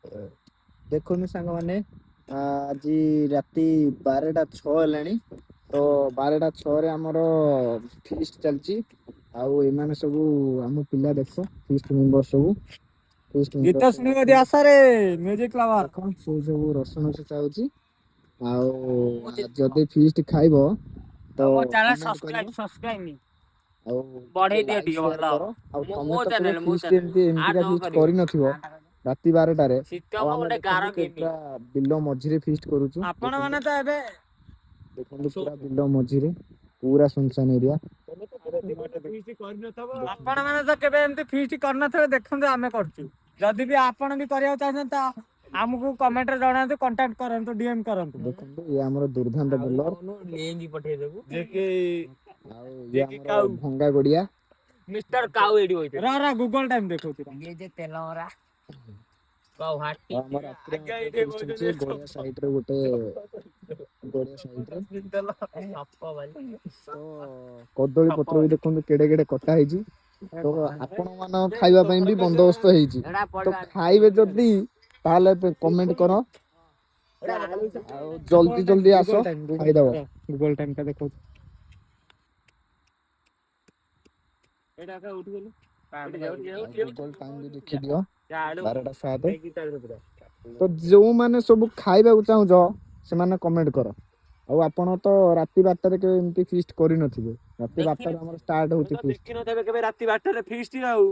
देखो सांग मैंने आज राति 12:06 है तो 12:06 आमर फिस्ट चलची आउ एमाने सब आम पिला देख फिस्ट मेंबर सब फिस्ट गीत शुणी मत आसारे म्यूजिक लवर देखो से सब रसुण छेचा होची आउ जदि फिस्ट खाइबो तो चैनल कमेंट करियो सब्सक्राइब आउ बढ़े दियो लाइक ଟିକେ शेयर ଭଲ करो आउ ମୋ तमे तो केबे channel ମୋ फिस्ट channel एमतीका फिस्ट करि नथिबो राति 12टारे ଶୀତମ आउ आमे ଗୋଟେ ଗାର देखंतु ଗେମି केतरा बिलो मझिरे फिस्ट करूछु ଆପଣ ମାନେ ତ ଏବେ देखंतु पूरा बिलो मझिरे पूरा सुनसान एरिया ଆପଣ ମାନେ ତ କେବେ ଏମିତି ଫିଷ୍ଟ କରିନଥିବେ ଦେଖନ୍ତୁ ଆମେ କରୁଛୁ ଯଦି ବି ଆପଣ ବି କରିବାକୁ ଚାହୁଁଛନ୍ତି ତ ଆମକୁ କମେଣ୍ଟରେ ଜଣାନ୍ତୁ କଣ୍ଟାକ୍ଟ କରନ୍ତୁ ଡିଏମ୍ କରନ୍ତୁ देखंतु ये हमर दुर्धांत बोलर ଲିଙ୍କ ପଠେଇଦେବୁ ଯେ କି आउ ये हमर भंगा गडिया ମିଷ୍ଟର କାଉ ଏଠି ବଇଥିବ ରା ଗୁଗଲ ଟାଇମ ଦେଖଉଥିଲା ଇଏ ଯେ ତେଲ ମରା କାଉ ହାଟି हमर रात्रि फिस्ट छै गोडिया साइड रे गोटे गोडिया साइड रे तो कदली पत्र भी देखंतु केडे केडे कटा ହେଇଛି तो आपण मान खाइबा पई भी बंदोबस्त ହେଇଛି तो खाइबे जदी ताले कमेंट करो जल्दी जल्दी आसो खाई दबो गूगल टाइम का देखो एटा का उठ गेलु गूगल टाइम भी देखि दियो 12:07 तो जो माने सब खाइबा चाहू से माने कमेंट करो ଆଉ ଆପଣ ତ ରାତି 12ଟାରେ କେବେ ଏମିତି ଫିଷ୍ଟ କରିନଥିବେ ରାତି 12ଟାରେ ଆମର ଷ୍ଟାର୍ଟ ହଉଛି ଫିଷ୍ଟ ଦେଖିନଥିବେ କେବେ ରାତି 12ଟାରେ ଫିଷ୍ଟ ଆଉ